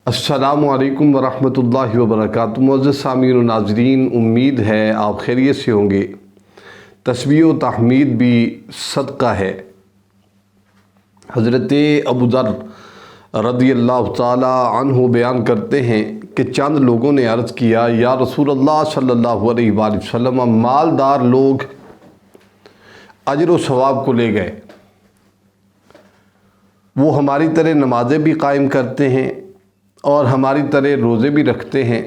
السلام علیکم ورحمۃ اللہ وبرکاتہ۔ معزز سامعین و ناظرین، امید ہے آپ خیریت سے ہوں گے۔ تسبیح و تحمید بھی صدقہ ہے۔ حضرت ابو ذر رضی اللہ تعالی عنہ بیان کرتے ہیں کہ چند لوگوں نے عرض کیا، یا رسول اللہ صلی اللہ علیہ وآلہ وسلم، مالدار لوگ اجر و ثواب کو لے گئے، وہ ہماری طرح نمازیں بھی قائم کرتے ہیں اور ہماری طرح روزے بھی رکھتے ہیں،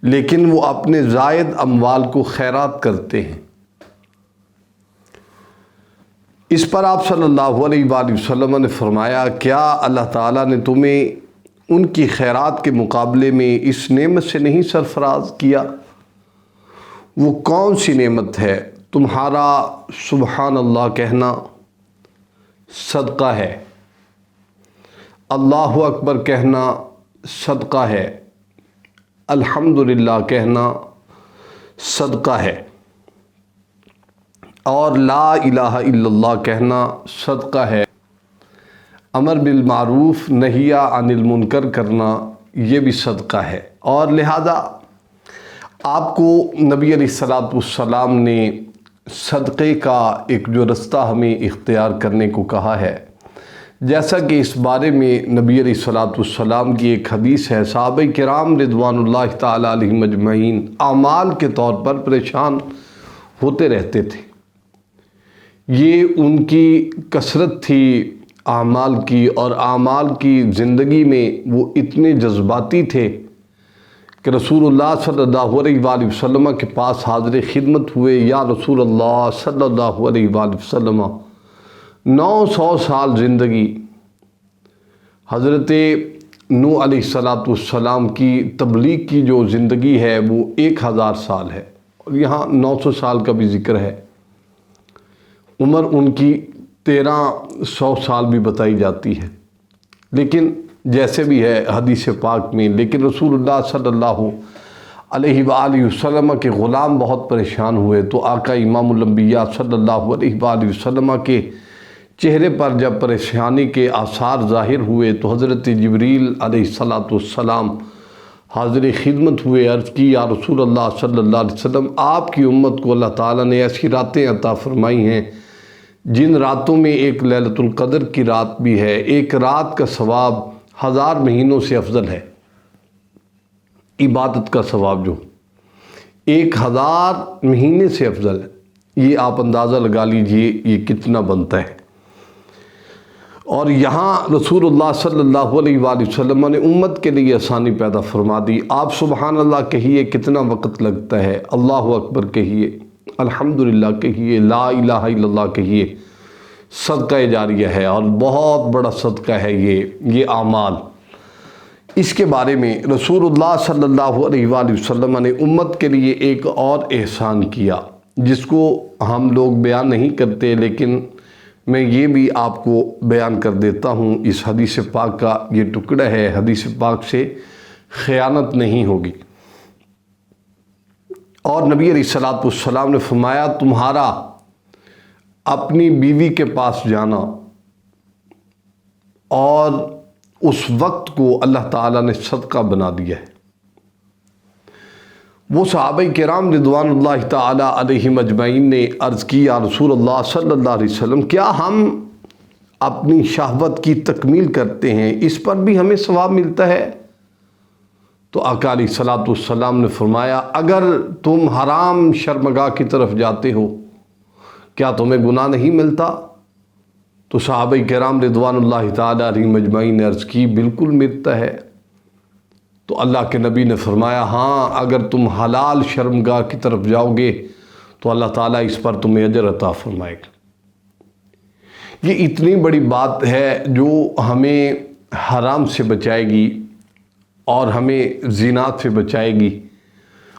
لیکن وہ اپنے زائد اموال کو خیرات کرتے ہیں۔ اس پر آپ صلی اللہ علیہ وآلہ وسلم نے فرمایا، کیا اللہ تعالیٰ نے تمہیں ان کی خیرات کے مقابلے میں اس نعمت سے نہیں سرفراز کیا؟ وہ کون سی نعمت ہے؟ تمہارا سبحان اللہ کہنا صدقہ ہے، اللہ اکبر کہنا صدقہ ہے، الحمدللہ کہنا صدقہ ہے، اور لا الہ الا اللہ کہنا صدقہ ہے، امر بالمعروف نہی عن المنکر کرنا یہ بھی صدقہ ہے۔ اور لہذا آپ کو نبی علیہ الصلوۃ والسلام نے صدقے کا ایک جو رستہ ہمیں اختیار کرنے کو کہا ہے، جیسا کہ اس بارے میں نبی علیہ الصلوۃ والسلام کی ایک حدیث ہے، صحابہ کرام رضوان اللہ تعالی علیہم اجمعین اعمال کے طور پر پریشان ہوتے رہتے تھے۔ یہ ان کی کثرت تھی اعمال کی، اور اعمال کی زندگی میں وہ اتنے جذباتی تھے کہ رسول اللہ صلی اللہ علیہ وآلہ وسلم کے پاس حاضر خدمت ہوئے، یا رسول اللہ صلی اللہ علیہ وآلہ وسلم، 900 سال زندگی، حضرت نوح علیہ السلام کی تبلیغ کی جو زندگی ہے وہ 1000 سال ہے، اور یہاں 900 سال کا بھی ذکر ہے۔ عمر ان کی 1300 سال بھی بتائی جاتی ہے، لیکن جیسے بھی ہے حدیث پاک میں، لیکن رسول اللہ صلی اللہ علیہ وآلہ وسلم کے غلام بہت پریشان ہوئے، تو آقا امام الانبیاء صلی اللہ علیہ وآلہ وسلم کے چہرے پر جب پریشانی کے آثار ظاہر ہوئے تو حضرت جبریل علیہ السلام حاضر خدمت ہوئے، عرض کی، یا رسول اللہ صلی اللہ علیہ وسلم، آپ کی امت کو اللہ تعالیٰ نے ایسی راتیں عطا فرمائی ہیں جن راتوں میں ایک لیلۃ القدر کی رات بھی ہے، ایک رات کا ثواب 1000 مہینوں سے افضل ہے۔ عبادت کا ثواب جو 1000 مہینے سے افضل ہے، یہ آپ اندازہ لگا لیجئے یہ کتنا بنتا ہے۔ اور یہاں رسول اللہ صلی اللہ علیہ وآلہ وسلم نے امت کے لیے آسانی پیدا فرما دی۔ آپ سبحان اللہ کہیے، کتنا وقت لگتا ہے؟ اللہ اکبر کہیے، الحمدللہ کہیے، لا الہ الا اللہ کہیے، صدقہ جاریہ ہے، اور بہت بڑا صدقہ ہے یہ اعمال۔ اس کے بارے میں رسول اللہ صلی اللہ علیہ وآلہ وسلم نے امت کے لیے ایک اور احسان کیا، جس کو ہم لوگ بیان نہیں کرتے، لیکن میں یہ بھی آپ کو بیان کر دیتا ہوں۔ اس حدیث پاک کا یہ ٹکڑا ہے، حدیث پاک سے خیانت نہیں ہوگی۔ اور نبی علیہ الصلوۃ والسلام نے فرمایا، تمہارا اپنی بیوی کے پاس جانا اور اس وقت کو اللہ تعالیٰ نے صدقہ بنا دیا ہے۔ وہ صحابہ کرام رضوان اللہ تعالی علیہم اجمعین نے عرض کی، یا رسول اللہ صلی اللہ علیہ وسلم، کیا ہم اپنی شہوت کی تکمیل کرتے ہیں، اس پر بھی ہمیں ثواب ملتا ہے؟ تو آقا علیہ الصلوۃ والسلام نے فرمایا، اگر تم حرام شرمگاہ کی طرف جاتے ہو کیا تمہیں گناہ نہیں ملتا؟ تو صحابہ کرام رضوان اللہ تعالی علیہم اجمعین نے عرض کی، بالکل ملتا ہے۔ تو اللہ کے نبی نے فرمایا، ہاں اگر تم حلال شرمگاہ کی طرف جاؤ گے تو اللہ تعالیٰ اس پر تمہیں اجر عطا فرمائے گا۔ یہ اتنی بڑی بات ہے جو ہمیں حرام سے بچائے گی اور ہمیں زینات سے بچائے گی،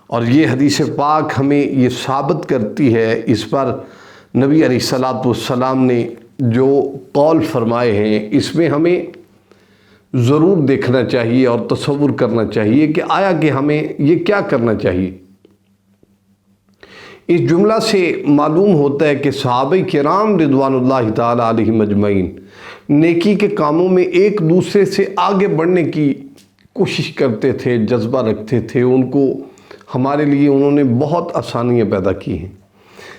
اور یہ حدیث پاک ہمیں یہ ثابت کرتی ہے۔ اس پر نبی علیہ الصلوۃ والسلام نے جو قول فرمائے ہیں، اس میں ہمیں ضرور دیکھنا چاہیے اور تصور کرنا چاہیے کہ آیا کہ ہمیں یہ کیا کرنا چاہیے۔ اس جملہ سے معلوم ہوتا ہے کہ صحابہ کرام رضوان اللہ تعالی علیہم اجمعین نیکی کے کاموں میں ایک دوسرے سے آگے بڑھنے کی کوشش کرتے تھے، جذبہ رکھتے تھے، ان کو ہمارے لیے انہوں نے بہت آسانیاں پیدا کی ہیں۔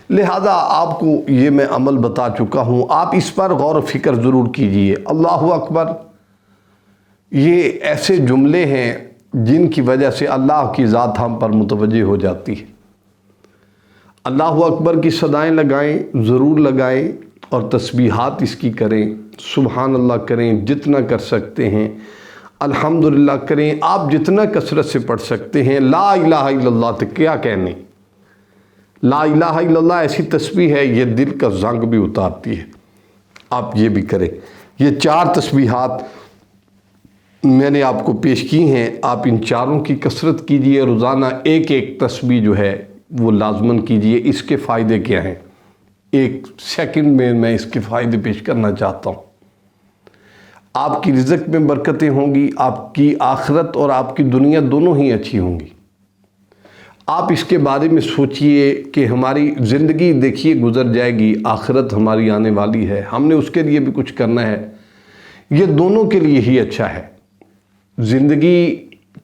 لہذا آپ کو یہ میں عمل بتا چکا ہوں، آپ اس پر غور و فکر ضرور کیجئے۔ اللہ اکبر یہ ایسے جملے ہیں جن کی وجہ سے اللہ کی ذات ہم پر متوجہ ہو جاتی ہے۔ اللہ اکبر کی صدائیں لگائیں، ضرور لگائیں، اور تسبیحات اس کی کریں، سبحان اللہ کریں جتنا کر سکتے ہیں، الحمدللہ کریں، آپ جتنا کثرت سے پڑھ سکتے ہیں۔ لا الہ الا اللہ تو کیا کہنے، لا الہ الا اللہ ایسی تسبیح ہے یہ دل کا زنگ بھی اتارتی ہے، آپ یہ بھی کریں۔ یہ 4 تسبیحات میں نے آپ کو پیش کی ہیں، آپ ان چاروں کی کثرت کیجئے، روزانہ ایک ایک تسبیح جو ہے وہ لازماً کیجئے۔ اس کے فائدے کیا ہیں، ایک سیکنڈ میں اس کے فائدے پیش کرنا چاہتا ہوں۔ آپ کی رزق میں برکتیں ہوں گی، آپ کی آخرت اور آپ کی دنیا دونوں ہی اچھی ہوں گی۔ آپ اس کے بارے میں سوچئے کہ ہماری زندگی دیکھیے گزر جائے گی، آخرت ہماری آنے والی ہے، ہم نے اس کے لیے بھی کچھ کرنا ہے۔ یہ دونوں کے لیے ہی اچھا ہے، زندگی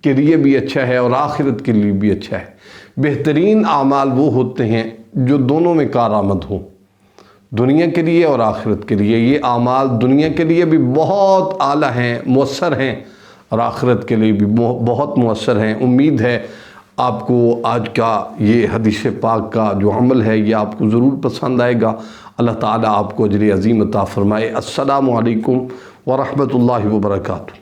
کے لیے بھی اچھا ہے اور آخرت کے لیے بھی اچھا ہے۔ بہترین اعمال وہ ہوتے ہیں جو دونوں میں کارآمد ہوں، دنیا کے لیے اور آخرت کے لیے۔ یہ اعمال دنیا کے لیے بھی بہت اعلیٰ ہیں، مؤثر ہیں، اور آخرت کے لیے بھی بہت مؤثر ہیں۔ امید ہے آپ کو آج کا یہ حدیث پاک کا جو عمل ہے یہ آپ کو ضرور پسند آئے گا۔ اللہ تعالیٰ آپ کو اجر عظیم عطا فرمائے۔ السلام علیکم ورحمۃ اللہ وبرکاتہ۔